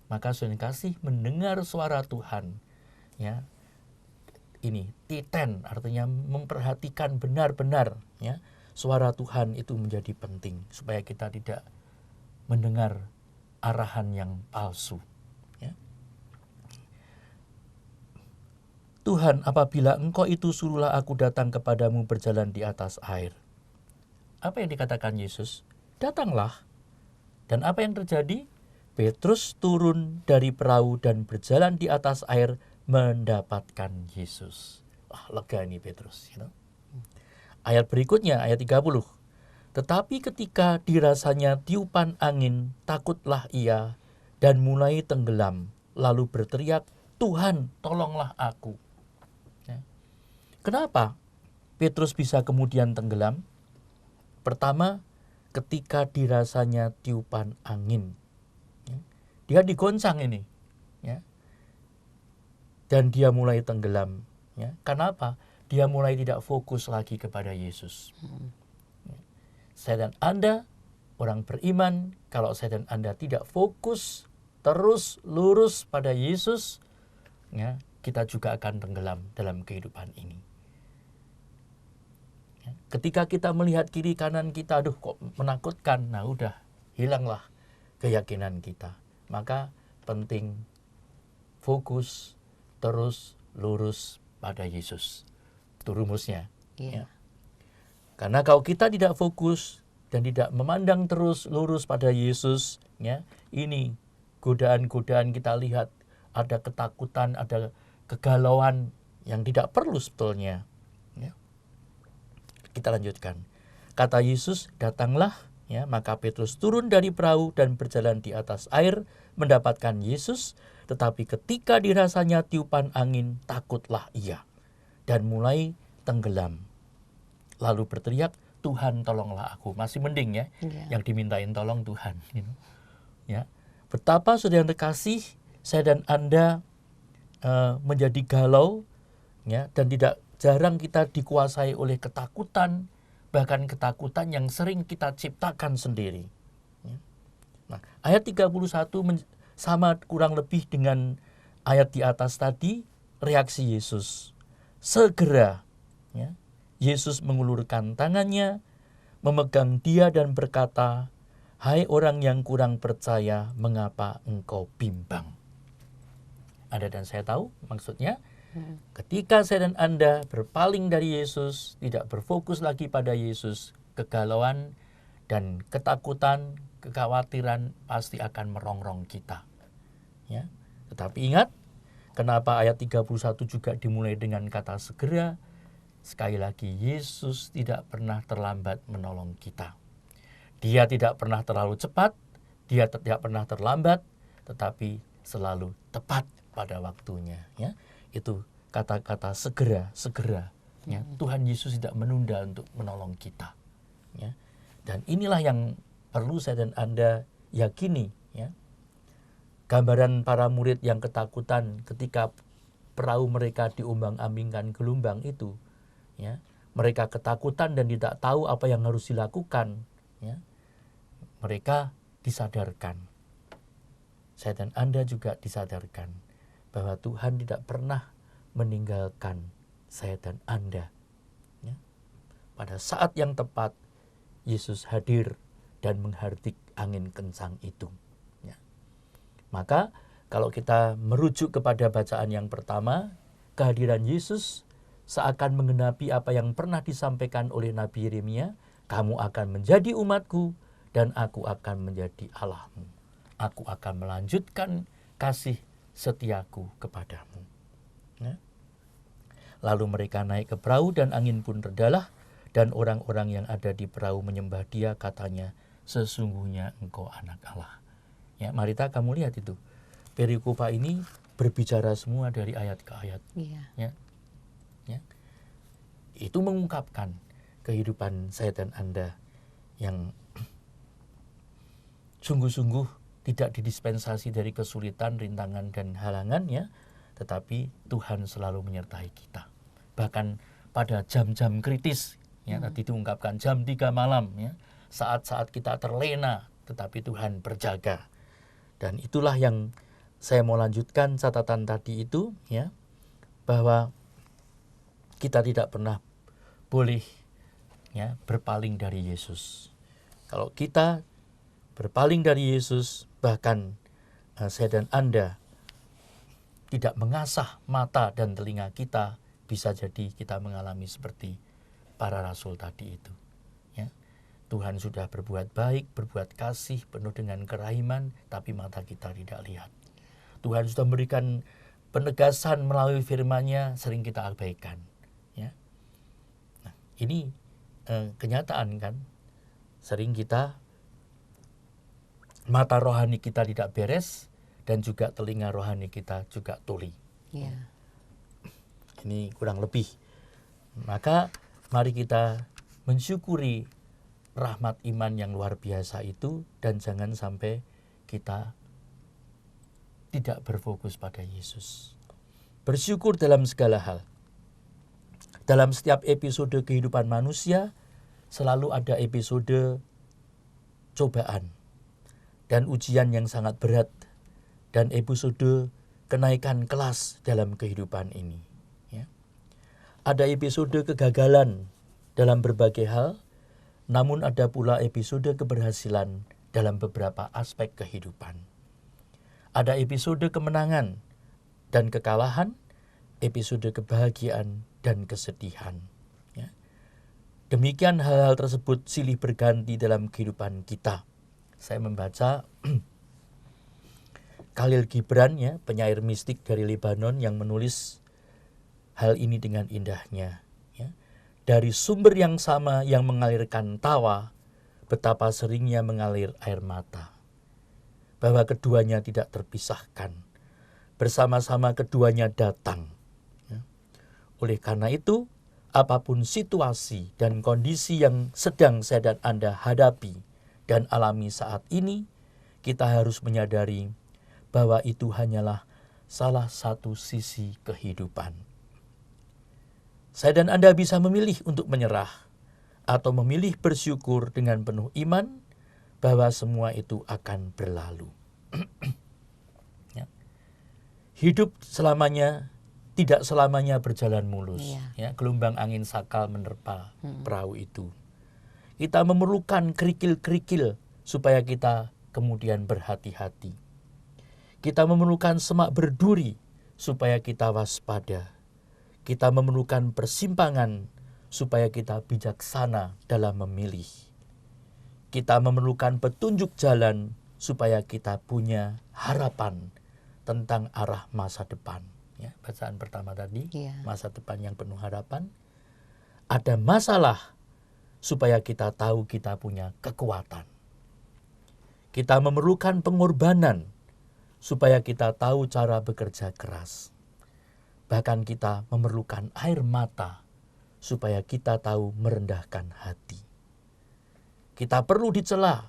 Maka saudara kasih mendengar suara Tuhan, ini titen, artinya memperhatikan benar-benar, suara Tuhan itu menjadi penting supaya kita tidak mendengar arahan yang palsu. Tuhan, apabila Engkau itu, suruhlah aku datang kepadamu berjalan di atas air. Apa yang dikatakan Yesus? Datanglah. Dan apa yang terjadi? Petrus turun dari perahu dan berjalan di atas air mendapatkan Yesus. Lega ini Petrus. Ayat berikutnya, ayat 30. Tetapi ketika dirasanya tiupan angin, takutlah ia dan mulai tenggelam. Lalu berteriak, Tuhan, tolonglah aku. Kenapa Petrus bisa kemudian tenggelam? Pertama, ketika dirasanya tiupan angin. Dia digoncang ini. Dan dia mulai tenggelam. Kenapa? Dia mulai tidak fokus lagi kepada Yesus. Saya dan Anda, orang beriman, kalau saya dan Anda tidak fokus, terus lurus pada Yesus, kita juga akan tenggelam dalam kehidupan ini. Ketika kita melihat kiri kanan kita, aduh kok menakutkan, nah udah hilanglah keyakinan kita. Maka penting fokus, terus lurus pada Yesus. Itu rumusnya. Karena kalau kita tidak fokus dan tidak memandang terus lurus pada Yesus, ini godaan-godaan kita lihat, ada ketakutan, ada kegalauan yang tidak perlu sebetulnya. Kita lanjutkan. Kata Yesus, datanglah, maka Petrus turun dari perahu dan berjalan di atas air mendapatkan Yesus, tetapi ketika dirasanya tiupan angin, takutlah ia dan mulai tenggelam. Lalu berteriak, Tuhan tolonglah aku. Masih mending yang dimintain tolong Tuhan. Betapa saudara yang terkasih, saya dan Anda menjadi galau, dan tidak jarang kita dikuasai oleh ketakutan, bahkan ketakutan yang sering kita ciptakan sendiri. Nah, ayat 31 sama kurang lebih dengan ayat di atas tadi, reaksi Yesus. Segera, Yesus mengulurkan tangannya, memegang dia dan berkata, hai orang yang kurang percaya, mengapa engkau bimbang? Anda dan saya tahu maksudnya, ketika saya dan Anda berpaling dari Yesus, tidak berfokus lagi pada Yesus, kegalauan dan ketakutan, kekhawatiran pasti akan merongrong kita. Tetapi ingat, kenapa ayat 31 juga dimulai dengan kata segera? Sekali lagi, Yesus tidak pernah terlambat menolong kita. Dia tidak pernah terlalu cepat, dia tidak pernah terlambat, tetapi selalu tepat pada waktunya. Itu kata-kata segera. Tuhan Yesus tidak menunda untuk menolong kita. Dan inilah yang perlu saya dan Anda yakini. Gambaran para murid yang ketakutan ketika perahu mereka diombang-ambingkan gelombang itu. Mereka ketakutan dan tidak tahu apa yang harus dilakukan. Mereka disadarkan. Saya dan Anda juga disadarkan bahwa Tuhan tidak pernah meninggalkan saya dan Anda. Pada saat yang tepat, Yesus hadir dan menghardik angin kencang itu. Maka Kalau kita merujuk kepada bacaan yang pertama, kehadiran Yesus seakan menggenapi apa yang pernah disampaikan oleh Nabi Yeremia, kamu akan menjadi umatku dan aku akan menjadi Allahmu. Aku akan melanjutkan kasih setiaku kepadamu. Ya. Lalu mereka naik ke perahu dan angin pun redalah, dan orang-orang yang ada di perahu menyembah Dia, katanya, sesungguhnya engkau anak Allah. Ya, Marita, kamu lihat itu. Perikopa ini berbicara semua dari ayat ke ayat. Iya. Ya. Ya. Itu mengungkapkan kehidupan saya dan Anda yang sungguh-sungguh tidak didispensasi dari kesulitan, rintangan, dan halangan, ya, tetapi Tuhan selalu menyertai kita. Bahkan pada jam-jam kritis, ya, tadi diungkapkan jam 3 malam, ya, saat-saat kita terlena, tetapi Tuhan berjaga. Dan itulah yang saya mau lanjutkan catatan tadi itu, ya, bahwa kita tidak pernah boleh, ya, berpaling dari Yesus. Kalau kita berpaling dari Yesus, bahkan saya dan Anda tidak mengasah mata dan telinga kita, bisa jadi kita mengalami seperti para rasul tadi itu. Ya. Tuhan sudah berbuat baik, berbuat kasih, penuh dengan kerahiman, tapi mata kita tidak lihat. Tuhan sudah memberikan penegasan melalui firman-Nya, sering kita abaikan. Ya. Nah, ini kenyataan kan, sering kita, mata rohani kita tidak beres, dan juga telinga rohani kita juga tuli. Yeah. Ini kurang lebih. Maka mari kita mensyukuri rahmat iman yang luar biasa itu, dan jangan sampai kita tidak berfokus pada Yesus. Bersyukur dalam segala hal. Dalam setiap episode kehidupan manusia, selalu ada episode cobaan dan ujian yang sangat berat, dan episode kenaikan kelas dalam kehidupan ini. Ya. Ada episode kegagalan dalam berbagai hal, namun ada pula episode keberhasilan dalam beberapa aspek kehidupan. Ada episode kemenangan dan kekalahan, episode kebahagiaan dan kesedihan. Ya. Demikian hal-hal tersebut silih berganti dalam kehidupan kita. Saya membaca Khalil Gibran, ya, penyair mistik dari Lebanon, yang menulis hal ini dengan indahnya. Ya. Dari sumber yang sama yang mengalirkan tawa, betapa seringnya mengalir air mata. Bahwa keduanya tidak terpisahkan. Bersama-sama keduanya datang. Ya. Oleh karena itu, apapun situasi dan kondisi yang sedang saya dan Anda hadapi dan alami saat ini, kita harus menyadari bahwa itu hanyalah salah satu sisi kehidupan. Saya dan Anda bisa memilih untuk menyerah atau memilih bersyukur dengan penuh iman bahwa semua itu akan berlalu. Ya. Hidup selamanya tidak selamanya berjalan mulus. Ya, gelombang angin sakal menerpa perahu itu. Kita memerlukan kerikil-kerikil supaya kita kemudian berhati-hati. Kita memerlukan semak berduri supaya kita waspada. Kita memerlukan persimpangan supaya kita bijaksana dalam memilih. Kita memerlukan petunjuk jalan supaya kita punya harapan tentang arah masa depan. Ya, bacaan pertama tadi, masa depan yang penuh harapan. Ada masalah supaya kita tahu kita punya kekuatan. Kita memerlukan pengorbanan supaya kita tahu cara bekerja keras. Bahkan kita memerlukan air mata supaya kita tahu merendahkan hati. Kita perlu dicela,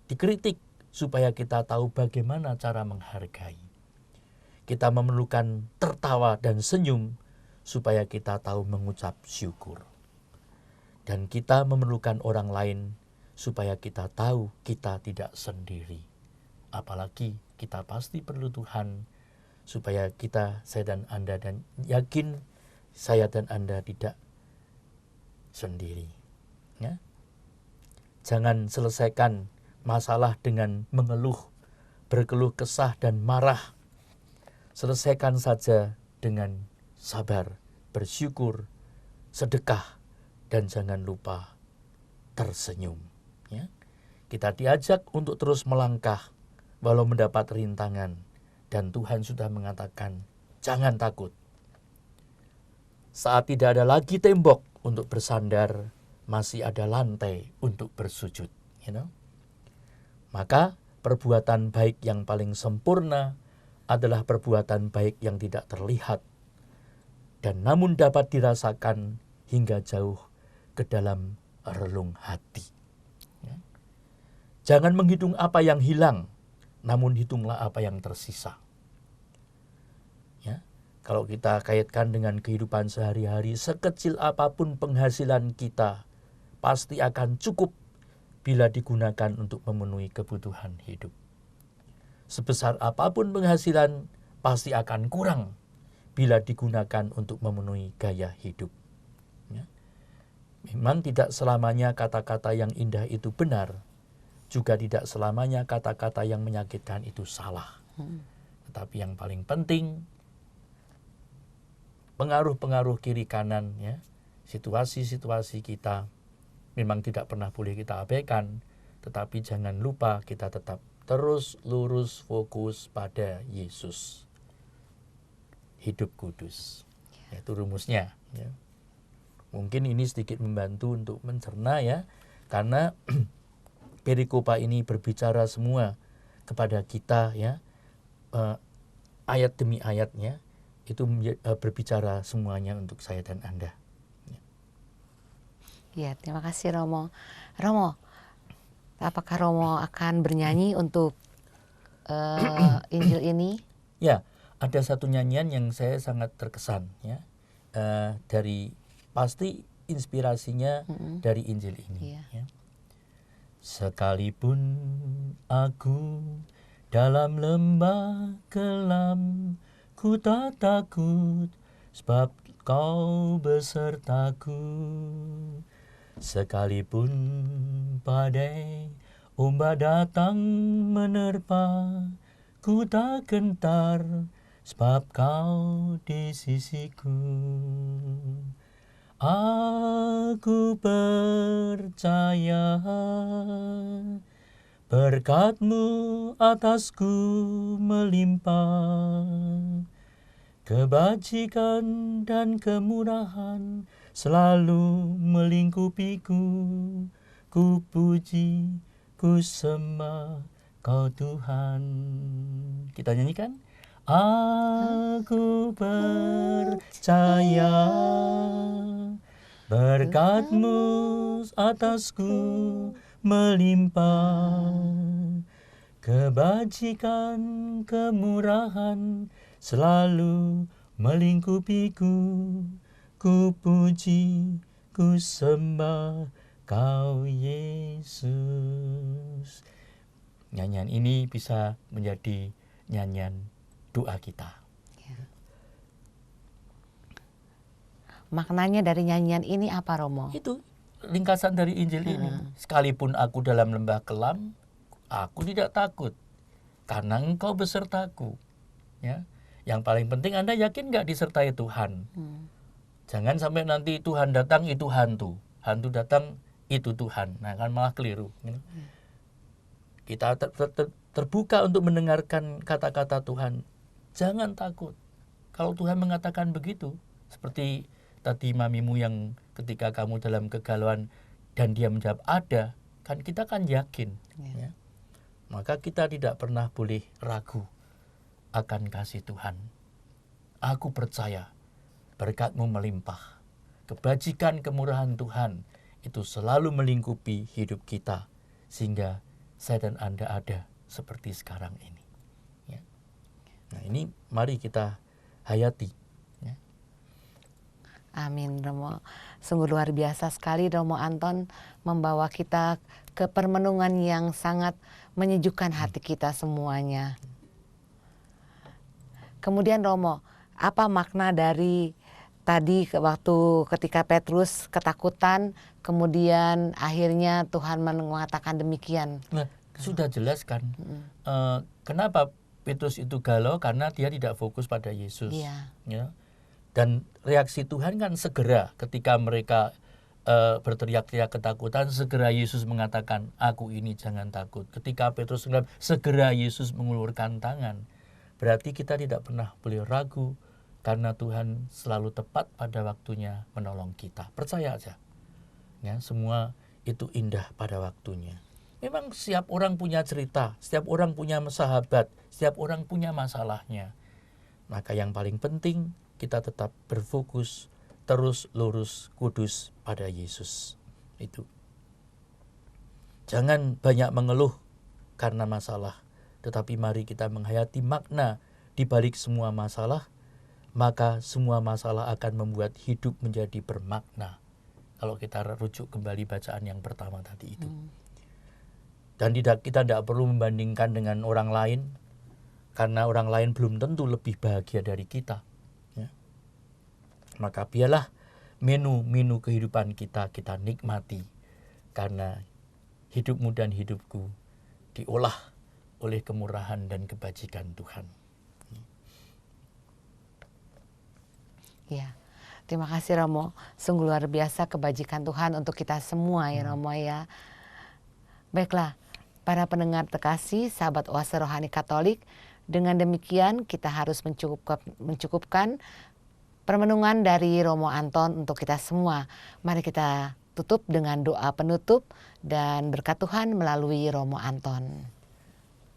dikritik supaya kita tahu bagaimana cara menghargai. Kita memerlukan tertawa dan senyum supaya kita tahu mengucap syukur. Dan kita memerlukan orang lain supaya kita tahu kita tidak sendiri. Apalagi kita pasti perlu Tuhan supaya kita, saya dan Anda, dan yakin saya dan Anda tidak sendiri. Ya? Jangan selesaikan masalah dengan mengeluh, berkeluh kesah dan marah. selesaikan saja dengan sabar, bersyukur, sedekah, dan jangan lupa tersenyum. Ya. Kita diajak untuk terus melangkah walau mendapat rintangan, dan Tuhan sudah mengatakan, jangan takut. Saat tidak ada lagi tembok untuk bersandar, masih ada lantai untuk bersujud. Maka perbuatan baik yang paling sempurna adalah perbuatan baik yang tidak terlihat, dan namun dapat dirasakan hingga jauh ke dalam relung hati. Jangan menghitung apa yang hilang, namun hitunglah apa yang tersisa. Kalau kita kaitkan dengan kehidupan sehari-hari, sekecil apapun penghasilan kita, pasti akan cukup bila digunakan untuk memenuhi kebutuhan hidup. Sebesar apapun penghasilan, pasti akan kurang bila digunakan untuk memenuhi gaya hidup. Memang tidak selamanya kata-kata yang indah itu benar, juga tidak selamanya kata-kata yang menyakitkan itu salah. Tetapi yang paling penting, pengaruh-pengaruh kiri kanan, situasi-situasi kita memang tidak pernah boleh kita abaikan, tetapi jangan lupa kita tetap terus lurus fokus pada Yesus. Hidup kudus, itu rumusnya. Mungkin ini sedikit membantu untuk mencerna karena perikopa ini berbicara semua kepada kita, ayat demi ayatnya. Itu berbicara semuanya untuk saya dan Anda. Ya, terima kasih Romo. Romo, apakah Romo akan bernyanyi untuk Injil ini? Ya, ada satu nyanyian yang saya sangat terkesan, dari pasti inspirasinya dari Injil ini. Sekalipun aku dalam lembah kelam, ku tak takut, sebab Kau besertaku. Sekalipun badai ombak datang menerpa, ku tak gentar, sebab Kau di sisiku. Aku percaya berkat-Mu atasku melimpah. Kebajikan dan kemurahan selalu melingkupiku. Ku puji, ku sembah Kau Tuhan. Kita nyanyikan. Aku percaya berkat-Mu atasku melimpah. Kebajikan, kemurahan selalu melingkupiku. Ku puji, ku sembah Kau Yesus. Nyanyian ini bisa menjadi nyanyian doa kita. Maknanya dari nyanyian ini apa, Romo? Itu ringkasan dari Injil ini. Sekalipun aku dalam lembah kelam, aku tidak takut, karena Engkau besertaku. Yang paling penting, Anda yakin nggak disertai Tuhan? Jangan sampai nanti Tuhan datang itu hantu, hantu datang itu Tuhan. Nah, kan malah keliru. Kita terbuka untuk mendengarkan kata-kata Tuhan. Jangan takut. Kalau Tuhan mengatakan begitu, seperti tadi mamimu yang ketika kamu dalam kegalauan dan dia menjawab ada, kan kita kan yakin. Maka kita tidak pernah boleh ragu akan kasih Tuhan. Aku percaya berkat-Mu melimpah. Kebajikan, kemurahan Tuhan itu selalu melingkupi hidup kita, sehingga saya dan Anda ada seperti sekarang ini. Nah, ini mari kita hayati. Amin, Romo. Sungguh luar biasa sekali Romo Anton membawa kita ke permenungan yang sangat menyejukkan hati kita semuanya. Kemudian Romo, apa makna dari tadi waktu ketika Petrus ketakutan, kemudian akhirnya Tuhan mengatakan demikian? Nah, sudah jelas kan kenapa Petrus itu galau karena dia tidak fokus pada Yesus. Iya. Ya. Dan reaksi Tuhan kan segera ketika mereka berteriak-teriak ketakutan, segera Yesus mengatakan, aku ini jangan takut. Ketika Petrus bilang, segera Yesus mengulurkan tangan. Berarti kita tidak pernah boleh ragu, karena Tuhan selalu tepat pada waktunya menolong kita. Percaya aja. Ya, semua itu indah pada waktunya. Memang setiap orang punya cerita, setiap orang punya sahabat, setiap orang punya masalahnya. Maka yang paling penting, kita tetap berfokus, terus lurus, kudus pada Yesus. Itu. Jangan banyak mengeluh karena masalah, tetapi mari kita menghayati makna di balik semua masalah, maka semua masalah akan membuat hidup menjadi bermakna. Kalau kita rujuk kembali bacaan yang pertama tadi itu. Dan kita tidak perlu membandingkan dengan orang lain, karena orang lain belum tentu lebih bahagia dari kita. Ya. Maka biarlah menu kehidupan kita nikmati, karena hidupmu dan hidupku diolah oleh kemurahan dan kebajikan Tuhan. Ya, terima kasih Romo. Sungguh luar biasa kebajikan Tuhan untuk kita semua ya Romo ya. Baiklah, para pendengar terkasih, sahabat Oase Rohani Katolik, dengan demikian kita harus mencukupkan permenungan dari Romo Anton untuk kita semua. Mari kita tutup dengan doa penutup dan berkat Tuhan melalui Romo Anton.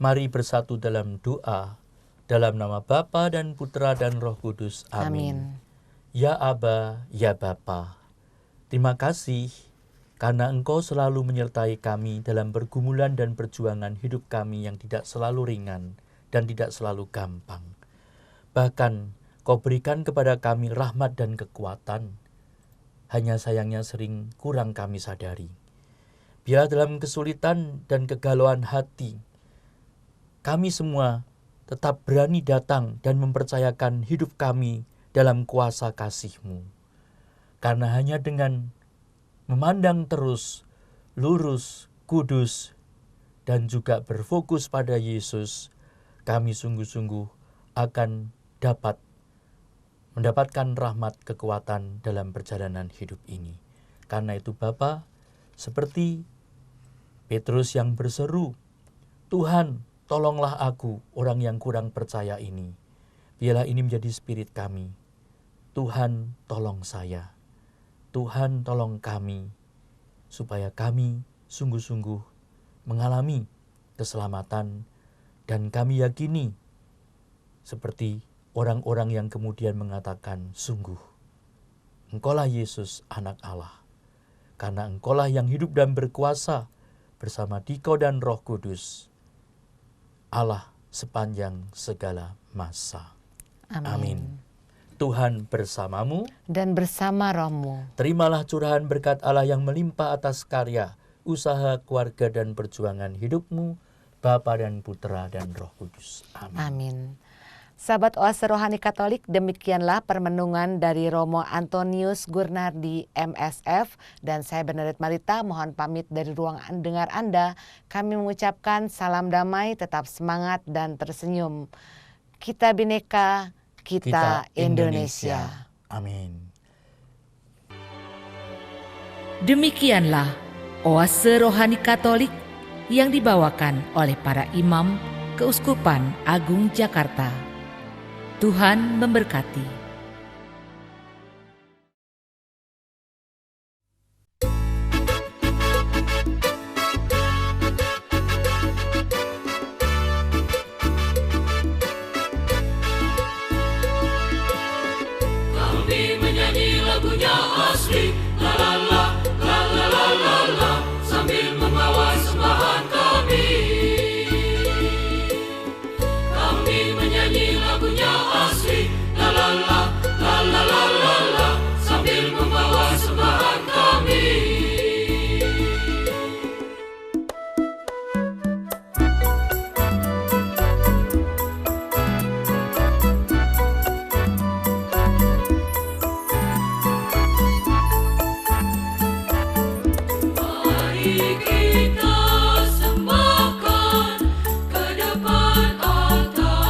Mari bersatu dalam doa, dalam nama Bapa dan Putra dan Roh Kudus. Amin. Ya Aba, ya Bapa, terima kasih karena Engkau selalu menyertai kami dalam pergumulan dan perjuangan hidup kami yang tidak selalu ringan dan tidak selalu gampang. Bahkan Kau berikan kepada kami rahmat dan kekuatan, hanya sayangnya sering kurang kami sadari. Biar dalam kesulitan dan kegalauan hati, kami semua tetap berani datang dan mempercayakan hidup kami dalam kuasa kasih-Mu. Karena hanya dengan memandang terus, lurus, kudus, dan juga berfokus pada Yesus, kami sungguh-sungguh akan dapat mendapatkan rahmat kekuatan dalam perjalanan hidup ini. Karena itu Bapa, seperti Petrus yang berseru, Tuhan, tolonglah aku, orang yang kurang percaya ini. Biarlah ini menjadi spirit kami. Tuhan, tolong saya. Tuhan, tolong kami, supaya kami sungguh-sungguh mengalami keselamatan, dan kami yakini seperti orang-orang yang kemudian mengatakan, sungguh, Engkaulah Yesus, anak Allah. Karena Engkaulah yang hidup dan berkuasa bersama Dikau dan Roh Kudus, Allah sepanjang segala masa. Amin. Tuhan bersamamu dan bersama rohmu. Terimalah curahan berkat Allah yang melimpah atas karya, usaha, keluarga, dan perjuangan hidupmu, Bapa dan Putra dan Roh Kudus. Amin. Amin. Sahabat Oase Rohani Katolik, demikianlah permenungan dari Romo Antonius Gurnardi MSF, dan saya Bernadette Marita mohon pamit dari ruang dengar Anda. Kami mengucapkan salam damai, tetap semangat dan tersenyum. Kita Bhinneka, kita Indonesia. Amin. Demikianlah Oase Rohani Katolik yang dibawakan oleh para imam Keuskupan Agung Jakarta. Tuhan memberkati. Kami menyanyi lagunya asli, la la la, la la la la la, sambil membawa sembahan kami. Kami menyanyi lagunya asli, la la la, la la la la la, sambil membawa sembahan kami. Mari kita sembahkan ke depan altar.